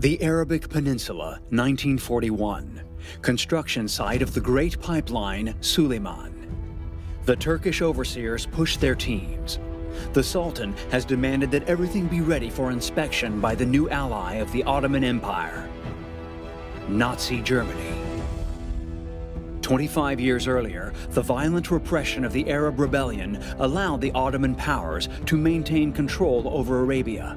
The Arabic Peninsula, 1941. Construction site of the Great Pipeline, Suleiman. The Turkish overseers push their teams. The Sultan has demanded that everything be ready for inspection by the new ally of the Ottoman Empire, Nazi Germany. 25 years earlier, the violent repression of the Arab rebellion allowed the Ottoman powers to maintain control over Arabia.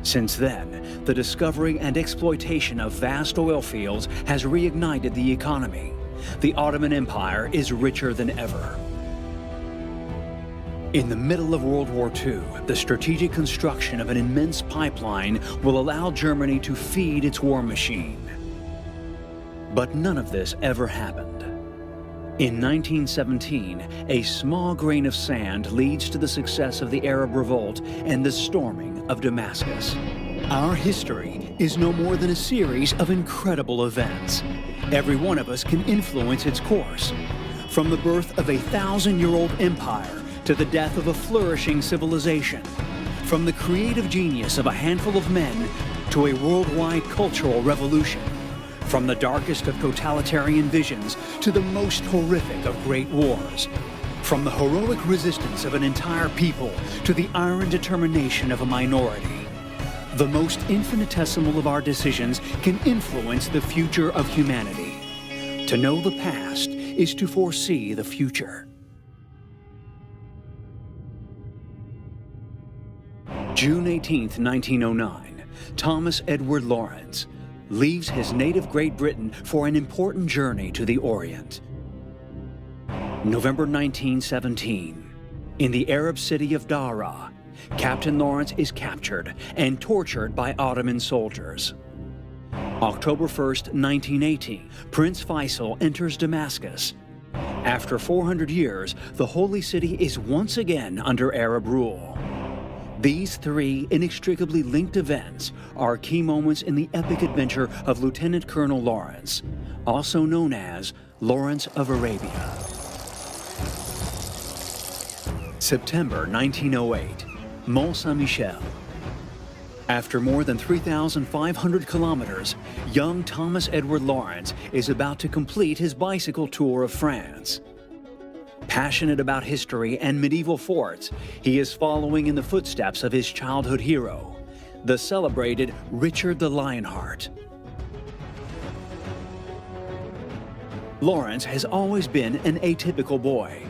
Since then, the discovery and exploitation of vast oil fields has reignited the economy. The Ottoman Empire is richer than ever. In the middle of World War II, the strategic construction of an immense pipeline will allow Germany to feed its war machine. But none of this ever happened. In 1917, a small grain of sand leads to the success of the Arab revolt and the storming of Damascus. Our history is no more than a series of incredible events. Every one of us can influence its course. From the birth of a 1,000-year-old empire to the death of a flourishing civilization. From the creative genius of a handful of men to a worldwide cultural revolution. From the darkest of totalitarian visions to the most horrific of great wars. From the heroic resistance of an entire people to the iron determination of a minority. The most infinitesimal of our decisions can influence the future of humanity. To know the past is to foresee the future. June 18, 1909, Thomas Edward Lawrence leaves his native Great Britain for an important journey to the Orient. November 1917, in the Arab city of Dara, Captain Lawrence is captured and tortured by Ottoman soldiers. October 1st, 1918, Prince Faisal enters Damascus. After 400 years, the Holy City is once again under Arab rule. These three inextricably linked events are key moments in the epic adventure of Lieutenant Colonel Lawrence, also known as Lawrence of Arabia. September 1908, Mont Saint-Michel. After more than 3,500 kilometers, young Thomas Edward Lawrence is about to complete his bicycle tour of France. Passionate about history and medieval forts, he is following in the footsteps of his childhood hero, the celebrated Richard the Lionheart. Lawrence has always been an atypical boy.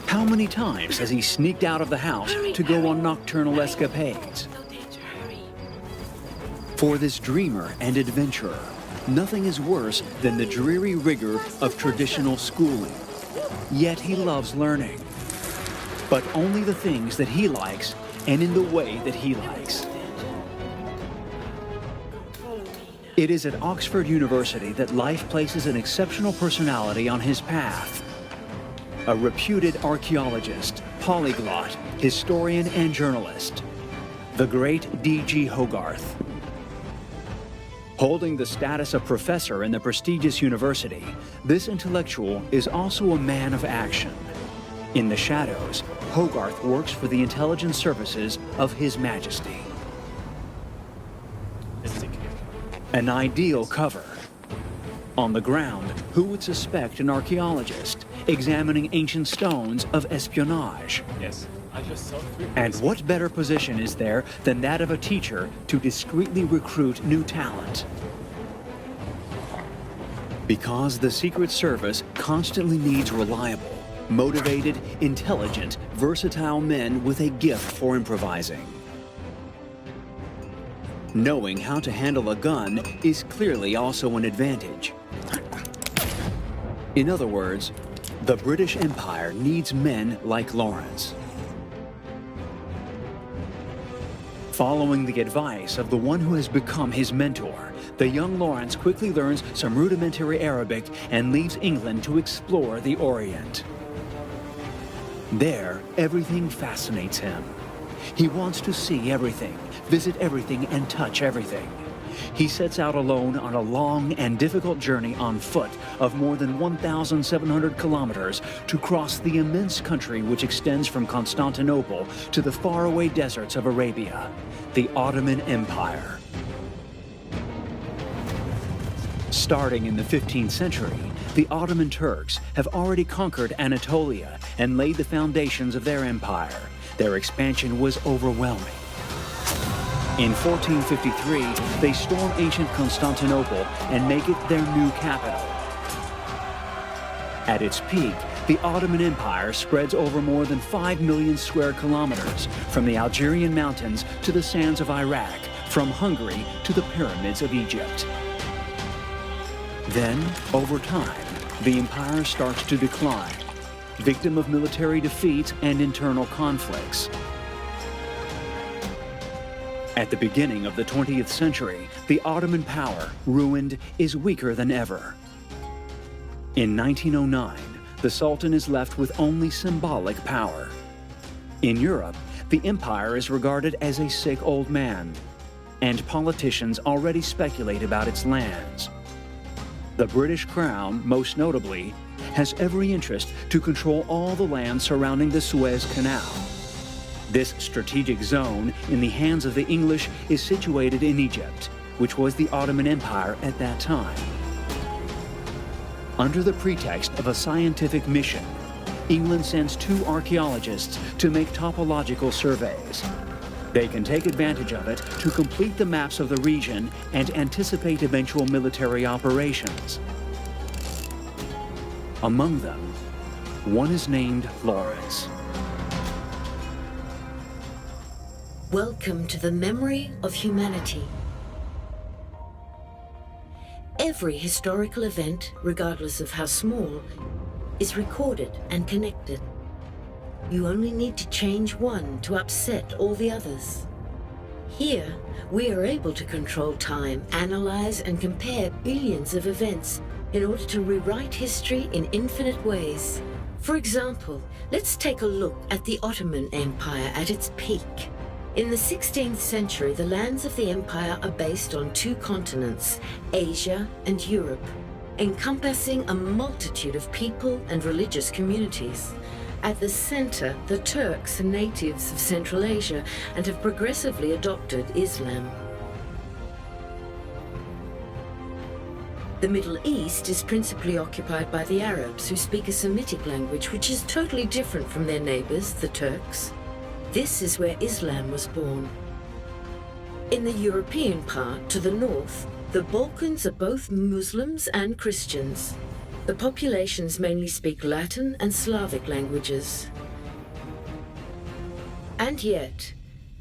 How many times has he sneaked out of the house to go on nocturnal escapades? For this dreamer and adventurer, nothing is worse than the dreary rigor of traditional schooling. Yet he loves learning, but only the things that he likes and in the way that he likes. It is at Oxford University that life places an exceptional personality on his path. A reputed archaeologist, polyglot, historian, and journalist, the great D.G. Hogarth. Holding the status of professor in the prestigious university, this intellectual is also a man of action. In the shadows, Hogarth works for the intelligence services of His Majesty. An ideal cover. On the ground, who would suspect an archaeologist examining ancient stones of espionage? Yes. And what better position is there than that of a teacher to discreetly recruit new talent? Because the Secret Service constantly needs reliable, motivated, intelligent, versatile men with a gift for improvising. Knowing how to handle a gun is clearly also an advantage. In other words, the British Empire needs men like Lawrence. Following the advice of the one who has become his mentor, the young Lawrence quickly learns some rudimentary Arabic and leaves England to explore the Orient. There, everything fascinates him. He wants to see everything, visit everything, and touch everything. He sets out alone on a long and difficult journey on foot of more than 1,700 kilometers to cross the immense country which extends from Constantinople to the faraway deserts of Arabia, the Ottoman Empire. Starting in the 15th century, the Ottoman Turks have already conquered Anatolia and laid the foundations of their empire. Their expansion was overwhelming. In 1453, they storm ancient Constantinople and make it their new capital. At its peak, the Ottoman Empire spreads over more than 5 million square kilometers, from the Algerian mountains to the sands of Iraq, from Hungary to the pyramids of Egypt. Then, over time, the empire starts to decline, victim of military defeats and internal conflicts. At the beginning of the 20th century, the Ottoman power, ruined, is weaker than ever. In 1909, the Sultan is left with only symbolic power. In Europe, the empire is regarded as a sick old man, and politicians already speculate about its lands. The British Crown, most notably, has every interest to control all the land surrounding the Suez Canal. This strategic zone, in the hands of the English, is situated in Egypt, which was the Ottoman Empire at that time. Under the pretext of a scientific mission, England sends 2 archaeologists to make topological surveys. They can take advantage of it to complete the maps of the region and anticipate eventual military operations. Among them, one is named Lawrence. Welcome to the memory of humanity. Every historical event, regardless of how small, is recorded and connected. You only need to change one to upset all the others. Here, we are able to control time, analyze and compare billions of events in order to rewrite history in infinite ways. For example, let's take a look at the Ottoman Empire at its peak. In the 16th century, the lands of the empire are based on 2 continents, Asia and Europe, encompassing a multitude of people and religious communities. At the center, the Turks are natives of Central Asia and have progressively adopted Islam. The Middle East is principally occupied by the Arabs, who speak a Semitic language which is totally different from their neighbors, the Turks. This is where Islam was born. In the European part, to the north, the Balkans are both Muslims and Christians. The populations mainly speak Latin and Slavic languages. And yet,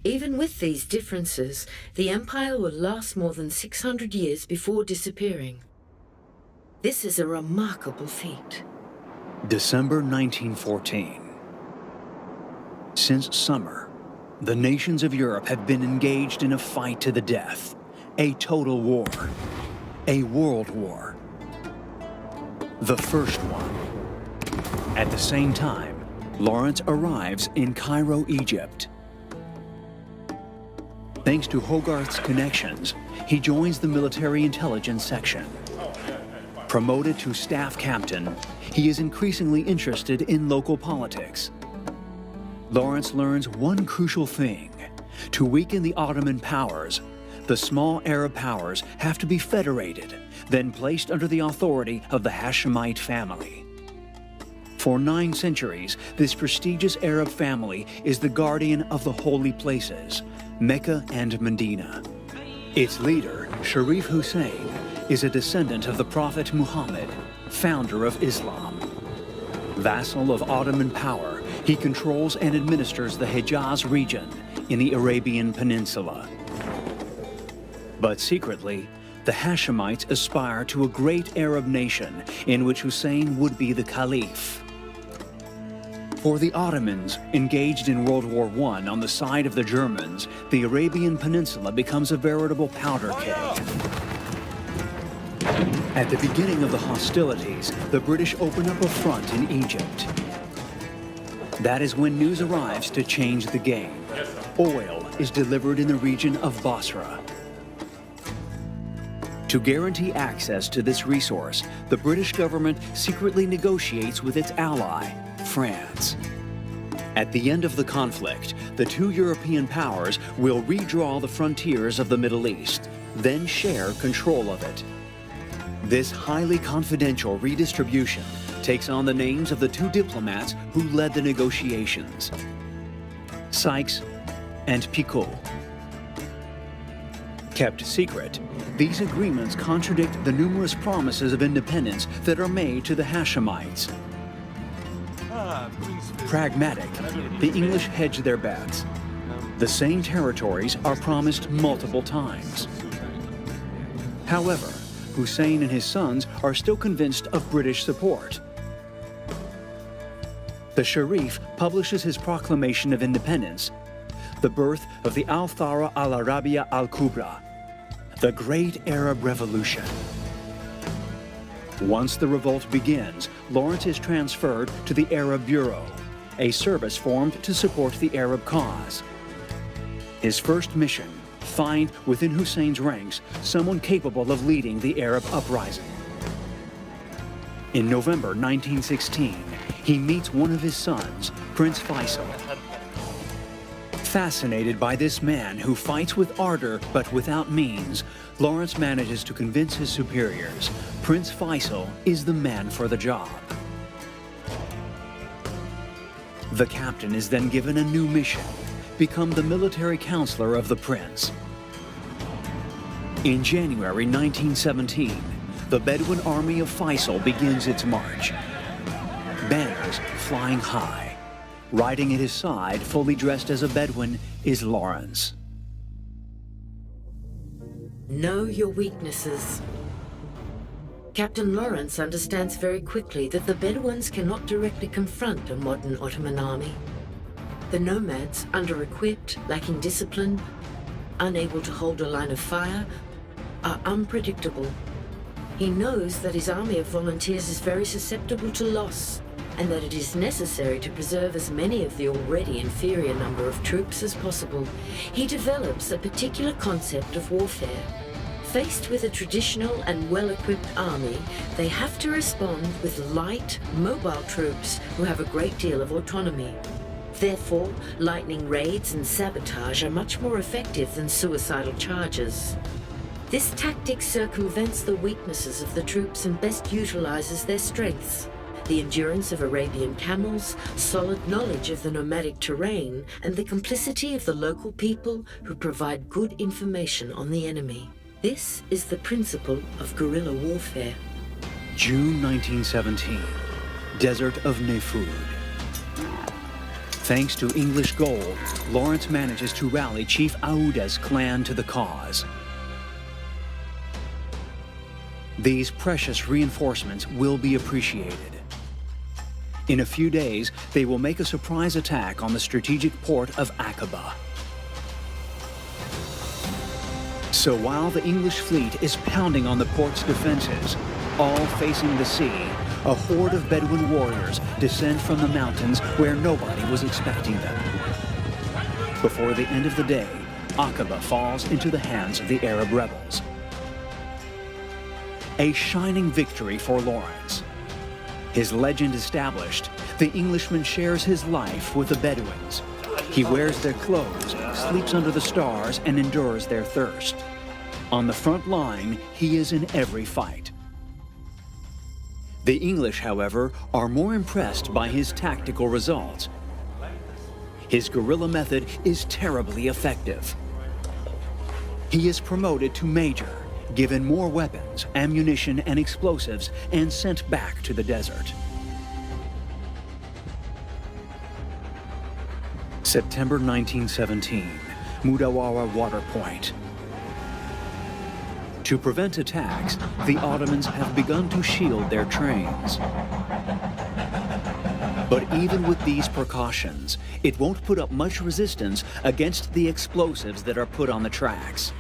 even with these differences, the empire will last more than 600 years before disappearing. This is a remarkable feat. December 1914. Since summer, the nations of Europe have been engaged in a fight to the death, a total war, a world war. The first one. At the same time, Lawrence arrives in Cairo, Egypt. Thanks to Hogarth's connections, he joins the military intelligence section. Promoted to staff captain, he is increasingly interested in local politics. Lawrence learns one crucial thing. To weaken the Ottoman powers, the small Arab powers have to be federated, then placed under the authority of the Hashemite family. For 9 centuries, this prestigious Arab family is the guardian of the holy places, Mecca and Medina. Its leader, Sharif Hussein, is a descendant of the Prophet Muhammad, founder of Islam. Vassal of Ottoman power, he controls and administers the Hejaz region in the Arabian Peninsula. But secretly, the Hashemites aspire to a great Arab nation in which Hussein would be the caliph. For the Ottomans, engaged in World War I on the side of the Germans, the Arabian Peninsula becomes a veritable powder keg. At the beginning of the hostilities, the British open up a front in Egypt. That is when news arrives to change the game. Oil is delivered in the region of Basra. To guarantee access to this resource, the British government secretly negotiates with its ally, France. At the end of the conflict, the 2 European powers will redraw the frontiers of the Middle East, then share control of it. This highly confidential redistribution takes on the names of the two diplomats who led the negotiations, Sykes and Picot. Kept secret, these agreements contradict the numerous promises of independence that are made to the Hashemites. Pragmatic, the English hedge their bets. The same territories are promised multiple times. However, Hussein and his sons are still convinced of British support. The Sharif publishes his proclamation of independence, the birth of the Al-Thara al-Arabiya al-Kubra, the Great Arab Revolution. Once the revolt begins, Lawrence is transferred to the Arab Bureau, a service formed to support the Arab cause. His first mission: find within Hussein's ranks someone capable of leading the Arab uprising. In November 1916, he meets one of his sons, Prince Faisal. Fascinated by this man who fights with ardor but without means, Lawrence manages to convince his superiors Prince Faisal is the man for the job. The captain is then given a new mission: become the military counselor of the prince. In January 1917, the Bedouin army of Faisal begins its march. Banners flying high. Riding at his side, fully dressed as a Bedouin, is Lawrence. Know your weaknesses. Captain Lawrence understands very quickly that the Bedouins cannot directly confront a modern Ottoman army. The nomads, under-equipped, lacking discipline, unable to hold a line of fire, are unpredictable. He knows that his army of volunteers is very susceptible to loss, and that it is necessary to preserve as many of the already inferior number of troops as possible. He develops a particular concept of warfare. Faced with a traditional and well-equipped army, they have to respond with light, mobile troops who have a great deal of autonomy. Therefore, lightning raids and sabotage are much more effective than suicidal charges. This tactic circumvents the weaknesses of the troops and best utilizes their strengths: the endurance of Arabian camels, solid knowledge of the nomadic terrain, and the complicity of the local people who provide good information on the enemy. This is the principle of guerrilla warfare. June 1917, Desert of Nefud. Thanks to English gold, Lawrence manages to rally Chief Aouda's clan to the cause. These precious reinforcements will be appreciated. In a few days, they will make a surprise attack on the strategic port of Aqaba. So while the English fleet is pounding on the port's defenses, all facing the sea, a horde of Bedouin warriors descend from the mountains where nobody was expecting them. Before the end of the day, Aqaba falls into the hands of the Arab rebels. A shining victory for Lawrence. His legend established, the Englishman shares his life with the Bedouins. He wears their clothes, sleeps under the stars, and endures their thirst. On the front line, he is in every fight. The English, however, are more impressed by his tactical results. His guerrilla method is terribly effective. He is promoted to major, given more weapons, ammunition, and explosives, and sent back to the desert. September 1917, Mudawara Water Point. To prevent attacks, the Ottomans have begun to shield their trains. But even with these precautions, it won't put up much resistance against the explosives that are put on the tracks.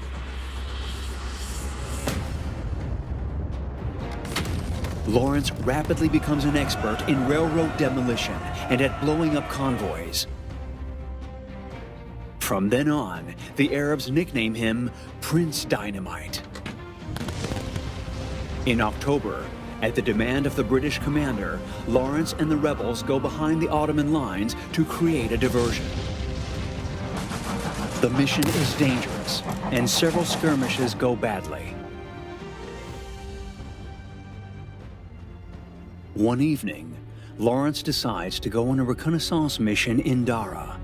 Lawrence rapidly becomes an expert in railroad demolition and at blowing up convoys. From then on, the Arabs nickname him Prince Dynamite. In October, at the demand of the British commander, Lawrence and the rebels go behind the Ottoman lines to create a diversion. The mission is dangerous, and several skirmishes go badly. One evening, Lawrence decides to go on a reconnaissance mission in Dara.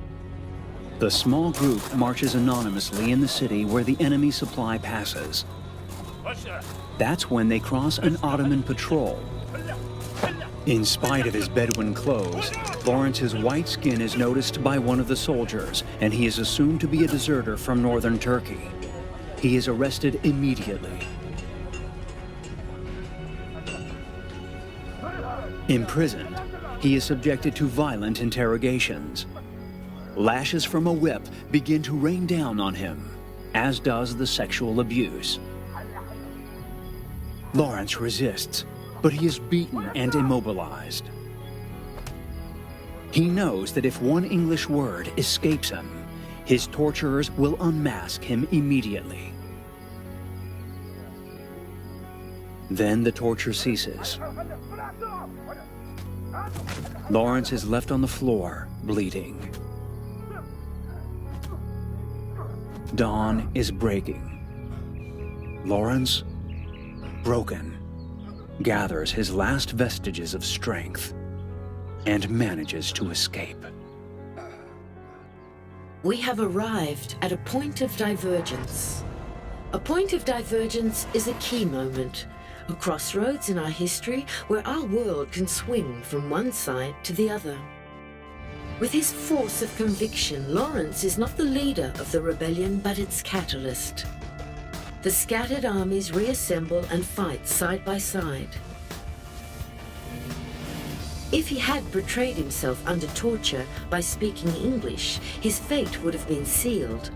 The small group marches anonymously in the city where the enemy supply passes. That's when they cross an Ottoman patrol. In spite of his Bedouin clothes, Lawrence's white skin is noticed by one of the soldiers, and he is assumed to be a deserter from northern Turkey. He is arrested immediately. Imprisoned, he is subjected to violent interrogations. Lashes from a whip begin to rain down on him, as does the sexual abuse. Lawrence resists, but he is beaten and immobilized. He knows that if one English word escapes him, his torturers will unmask him immediately. Then the torture ceases. Lawrence is left on the floor, bleeding. Dawn is breaking. Lawrence, broken, gathers his last vestiges of strength and manages to escape. We have arrived at a point of divergence. A point of divergence is a key moment, a crossroads in our history where our world can swing from one side to the other. With his force of conviction, Lawrence is not the leader of the rebellion, but its catalyst. The scattered armies reassemble and fight side by side. If he had portrayed himself under torture by speaking English, his fate would have been sealed.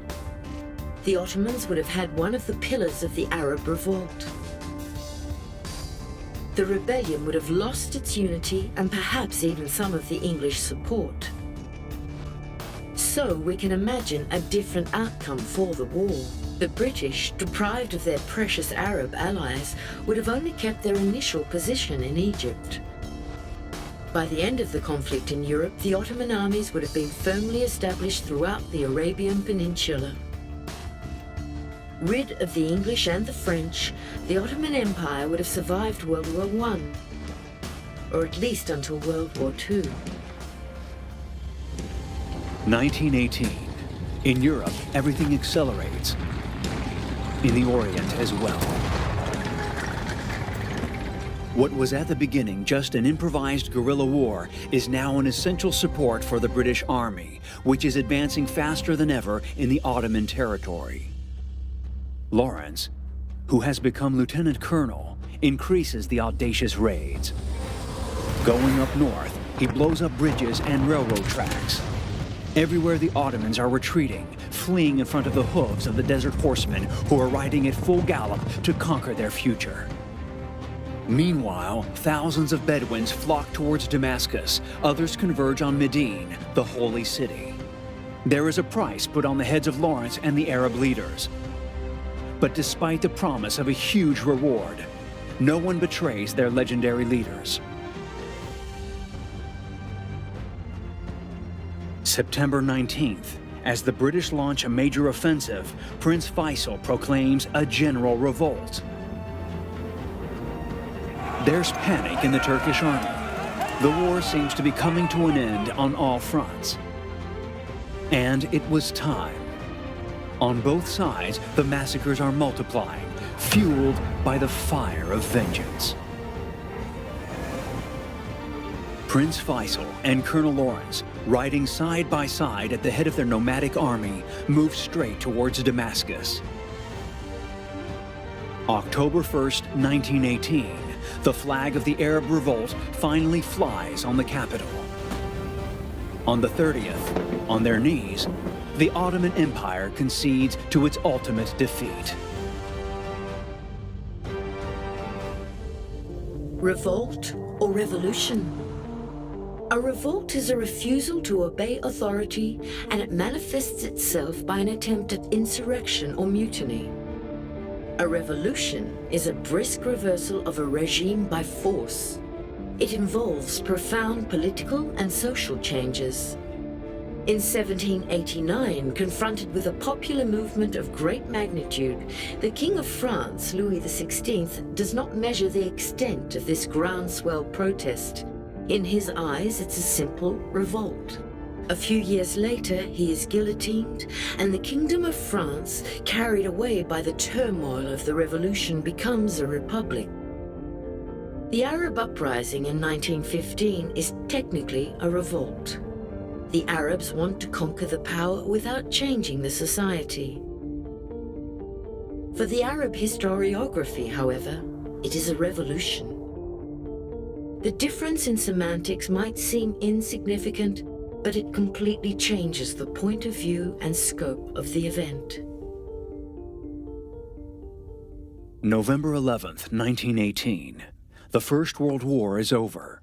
The Ottomans would have had one of the pillars of the Arab revolt. The rebellion would have lost its unity and perhaps even some of the English support. So we can imagine a different outcome for the war. The British, deprived of their precious Arab allies, would have only kept their initial position in Egypt. By the end of the conflict in Europe, the Ottoman armies would have been firmly established throughout the Arabian Peninsula. Rid of the English and the French, the Ottoman Empire would have survived World War I, or at least until World War II. 1918. In Europe, everything accelerates. In the Orient as well. What was at the beginning just an improvised guerrilla war is now an essential support for the British Army, which is advancing faster than ever in the Ottoman territory. Lawrence, who has become lieutenant colonel, increases the audacious raids. Going up north, he blows up bridges and railroad tracks. Everywhere the Ottomans are retreating, fleeing in front of the hooves of the desert horsemen who are riding at full gallop to conquer their future. Meanwhile, thousands of Bedouins flock towards Damascus. Others converge on Medina, the holy city. There is a price put on the heads of Lawrence and the Arab leaders. But despite the promise of a huge reward, no one betrays their legendary leaders. September 19th, as the British launch a major offensive, Prince Faisal proclaims a general revolt. There's panic in the Turkish army. The war seems to be coming to an end on all fronts. And it was time. On both sides, the massacres are multiplying, fueled by the fire of vengeance. Prince Faisal and Colonel Lawrence, riding side by side at the head of their nomadic army, move straight towards Damascus. October 1st, 1918, the flag of the Arab revolt finally flies on the capital. On the 30th, on their knees, the Ottoman Empire concedes to its ultimate defeat. Revolt or revolution? A revolt is a refusal to obey authority, and it manifests itself by an attempt at insurrection or mutiny. A revolution is a brisk reversal of a regime by force. It involves profound political and social changes. In 1789, confronted with a popular movement of great magnitude, the King of France, Louis XVI, does not measure the extent of this groundswell protest. In his eyes, it's a simple revolt. A few years later, he is guillotined, and the Kingdom of France, carried away by the turmoil of the revolution, becomes a republic. The Arab uprising in 1915 is technically a revolt. The Arabs want to conquer the power without changing the society. For the Arab historiography, however, it is a revolution. The difference in semantics might seem insignificant, but it completely changes the point of view and scope of the event. November 11th, 1918. The First World War is over.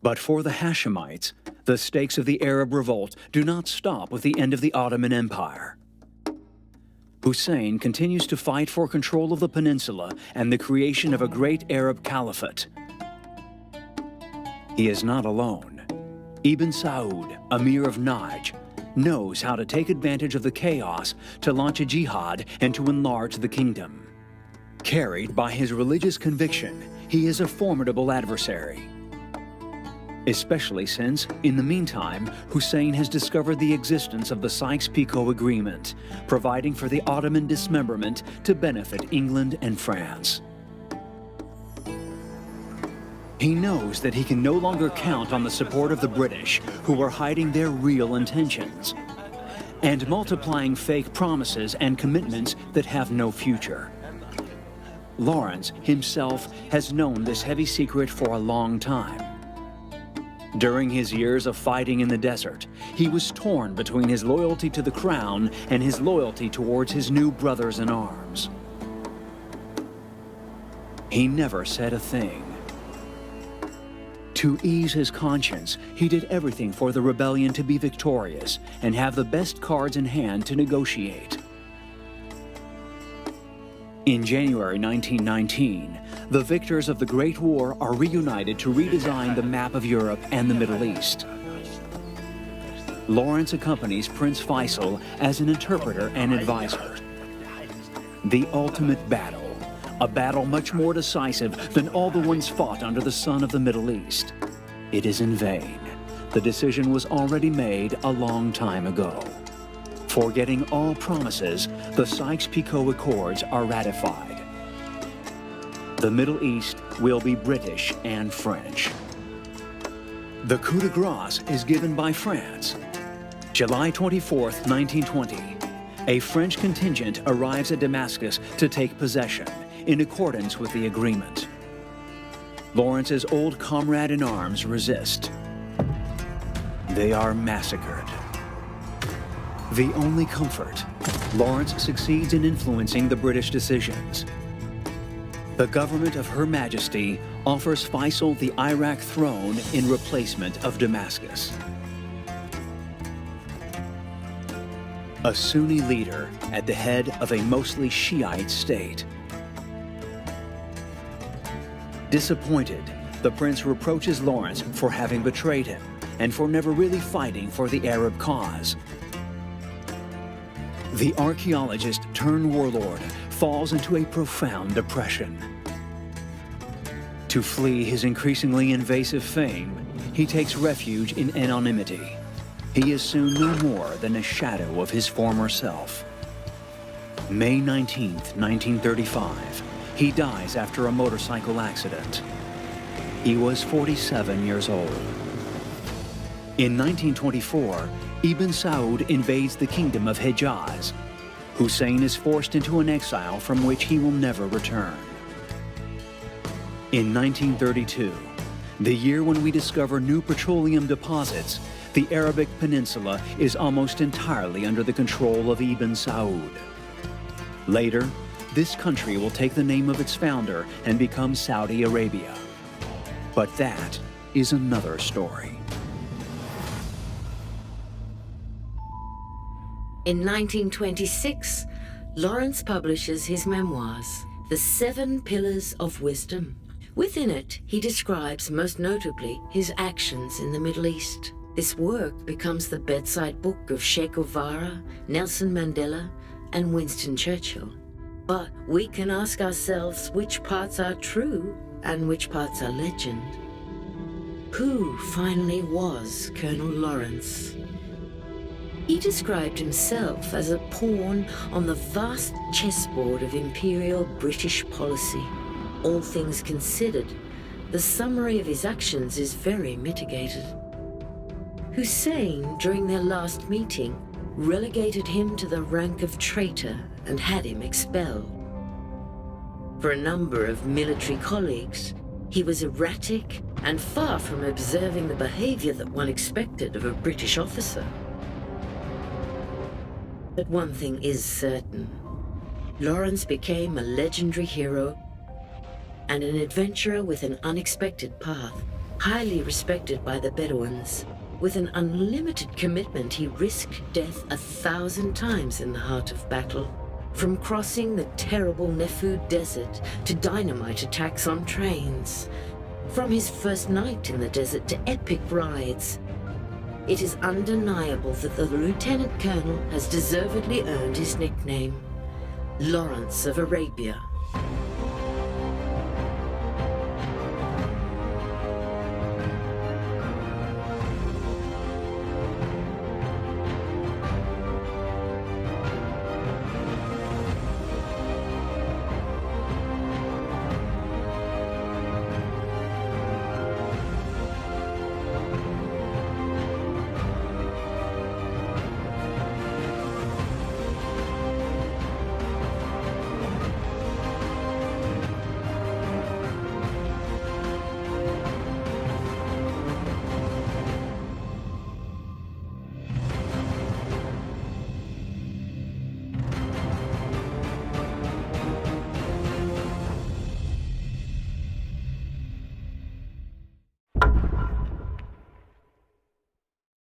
But for the Hashemites, the stakes of the Arab revolt do not stop with the end of the Ottoman Empire. Hussein continues to fight for control of the peninsula and the creation of a great Arab caliphate. He is not alone. Ibn Saud, Emir of Najd, knows how to take advantage of the chaos to launch a jihad and to enlarge the kingdom. Carried by his religious conviction, he is a formidable adversary. Especially since, in the meantime, Hussein has discovered the existence of the Sykes-Picot Agreement, providing for the Ottoman dismemberment to benefit England and France. He knows that he can no longer count on the support of the British, who are hiding their real intentions, and multiplying fake promises and commitments that have no future. Lawrence himself has known this heavy secret for a long time. During his years of fighting in the desert, he was torn between his loyalty to the crown and his loyalty towards his new brothers in arms. He never said a thing. To ease his conscience, he did everything for the rebellion to be victorious and have the best cards in hand to negotiate. In January 1919, the victors of the Great War are reunited to redesign the map of Europe and the Middle East. Lawrence accompanies Prince Faisal as an interpreter and advisor. The ultimate battle, a battle much more decisive than all the ones fought under the sun of the Middle East. It is in vain. The decision was already made a long time ago. Forgetting all promises, the Sykes-Picot Accords are ratified. The Middle East will be British and French. The coup de grace is given by France. July 24th, 1920, a French contingent arrives at Damascus to take possession, in accordance with the agreement. Lawrence's old comrade in arms resist. They are massacred. The only comfort, Lawrence succeeds in influencing the British decisions. The government of Her Majesty offers Faisal the Iraq throne in replacement of Damascus. A Sunni leader at the head of a mostly Shiite state. Disappointed, the prince reproaches Lawrence for having betrayed him and for never really fighting for the Arab cause. The archaeologist turned warlord falls into a profound depression. To flee his increasingly invasive fame, he takes refuge in anonymity. He is soon no more than a shadow of his former self. May 19th, 1935, he dies after a motorcycle accident. He was 47 years old. In 1924, Ibn Saud invades the kingdom of Hejaz. Hussein is forced into an exile from which he will never return. In 1932, the year when we discover new petroleum deposits, the Arabic Peninsula is almost entirely under the control of Ibn Saud. Later, this country will take the name of its founder and become Saudi Arabia. But that is another story. In 1926, Lawrence publishes his memoirs, The 7 Pillars of Wisdom. Within it, he describes most notably his actions in the Middle East. This work becomes the bedside book of Che Guevara, Nelson Mandela, and Winston Churchill. But we can ask ourselves which parts are true and which parts are legend. Who finally was Colonel Lawrence? He described himself as a pawn on the vast chessboard of imperial British policy. All things considered, the summary of his actions is very mitigated. Hussein, during their last meeting, relegated him to the rank of traitor and had him expelled. For a number of military colleagues, he was erratic and far from observing the behavior that one expected of a British officer. But one thing is certain. Lawrence became a legendary hero and an adventurer with an unexpected path, highly respected by the Bedouins. With an unlimited commitment, he risked death 1,000 times in the heart of battle, from crossing the terrible Nefud Desert to dynamite attacks on trains, from his first night in the desert to epic rides. It is undeniable that the Lieutenant Colonel has deservedly earned his nickname, Lawrence of Arabia.